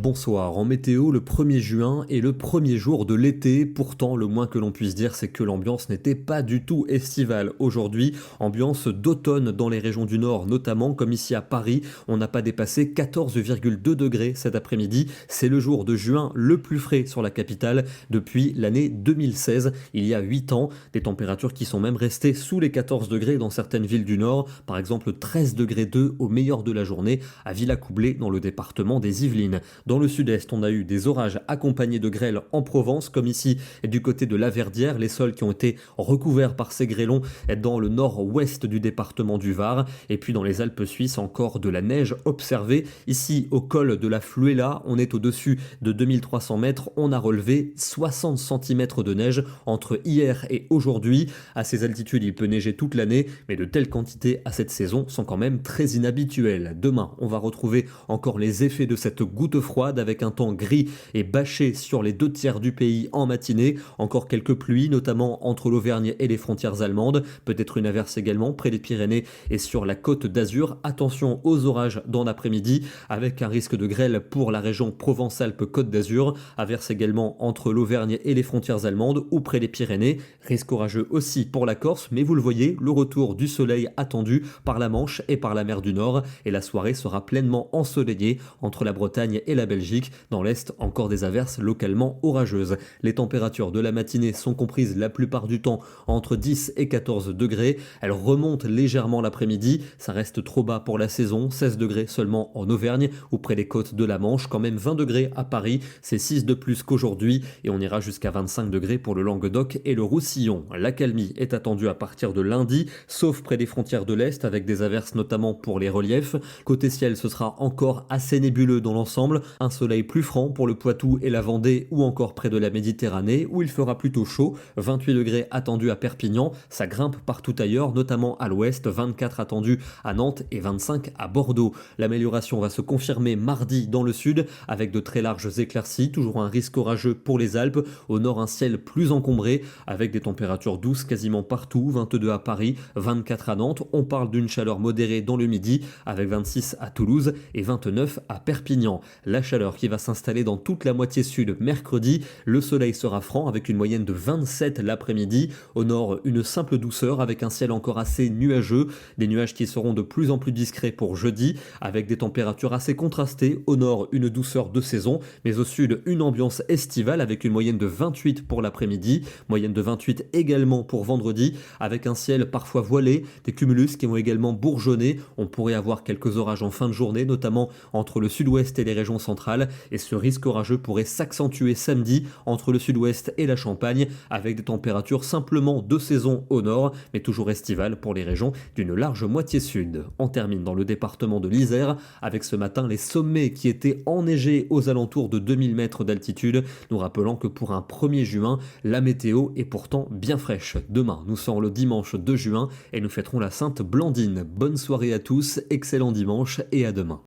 Bonsoir, en météo, le 1er juin est le premier jour de l'été. Pourtant, le moins que l'on puisse dire, c'est que l'ambiance n'était pas du tout estivale. Aujourd'hui, ambiance d'automne dans les régions du Nord, notamment comme ici à Paris. On n'a pas dépassé 14,2 degrés cet après-midi. C'est le jour de juin le plus frais sur la capitale depuis l'année 2016, il y a 8 ans. Des températures qui sont même restées sous les 14 degrés dans certaines villes du Nord. Par exemple, 13 degrés 2 au meilleur de la journée à Villacoublay dans le département des Yvelines. Dans le sud-est, on a eu des orages accompagnés de grêle en Provence, comme ici et du côté de Laverdière, les sols qui ont été recouverts par ces grêlons dans le nord-ouest du département du Var. Et puis dans les Alpes suisses, encore de la neige observée. Ici, au col de la Fluela, on est au-dessus de 2300 mètres. On a relevé 60 cm de neige entre hier et aujourd'hui. À ces altitudes, il peut neiger toute l'année, mais de telles quantités à cette saison sont quand même très inhabituelles. Demain, on va retrouver encore les effets de cette goutte froide avec un temps gris et bâché sur les 2 tiers du pays en matinée. Encore quelques pluies, notamment entre l'Auvergne et les frontières allemandes. Peut-être une averse également près des Pyrénées et sur la côte d'Azur. Attention aux orages dans l'après-midi avec un risque de grêle pour la région Provence-Alpes-Côte d'Azur. Averse également entre l'Auvergne et les frontières allemandes ou près des Pyrénées. Risque orageux aussi pour la Corse, mais vous le voyez, le retour du soleil attendu par la Manche et par la mer du Nord. Et la soirée sera pleinement ensoleillée entre la Bretagne et la Belgique. Dans l'Est, encore des averses localement orageuses. Les températures de la matinée sont comprises la plupart du temps entre 10 et 14 degrés. Elles remontent légèrement l'après-midi. Ça reste trop bas pour la saison. 16 degrés seulement en Auvergne ou près des côtes de la Manche. Quand même 20 degrés à Paris. C'est 6 de plus qu'aujourd'hui. Et on ira jusqu'à 25 degrés pour le Languedoc et le Roussillon. L'accalmie est attendue à partir de lundi, sauf près des frontières de l'Est avec des averses notamment pour les reliefs. Côté ciel, ce sera encore assez nébuleux dans l'ensemble. Un soleil plus franc pour le Poitou et la Vendée ou encore près de la Méditerranée où il fera plutôt chaud. 28 degrés attendus à Perpignan, ça grimpe partout ailleurs, notamment à l'ouest. 24 attendus à Nantes et 25 à Bordeaux. L'amélioration va se confirmer mardi dans le sud avec de très larges éclaircies. Toujours un risque orageux pour les Alpes. Au nord, un ciel plus encombré avec des températures douces quasiment partout. 22 à Paris, 24 à Nantes. On parle d'une chaleur modérée dans le midi avec 26 à Toulouse et 29 à Perpignan. La chaleur qui va s'installer dans toute la moitié sud mercredi. Le soleil sera franc avec une moyenne de 27 l'après-midi. Au nord, une simple douceur avec un ciel encore assez nuageux. Des nuages qui seront de plus en plus discrets pour jeudi avec des températures assez contrastées. Au nord, une douceur de saison, mais au sud, une ambiance estivale avec une moyenne de 28 pour l'après-midi. Moyenne de 28 également pour vendredi avec un ciel parfois voilé. Des cumulus qui vont également bourgeonner. On pourrait avoir quelques orages en fin de journée, notamment entre le sud-ouest et les régions centrales. Et ce risque orageux pourrait s'accentuer samedi entre le sud-ouest et la Champagne avec des températures simplement de saison au nord, mais toujours estivales pour les régions d'une large moitié sud. On termine dans le département de l'Isère avec ce matin les sommets qui étaient enneigés aux alentours de 2000 mètres d'altitude, nous rappelant que pour un 1er juin, la météo est pourtant bien fraîche. Demain, nous serons le dimanche 2 juin et nous fêterons la Sainte Blandine. Bonne soirée à tous, excellent dimanche et à demain.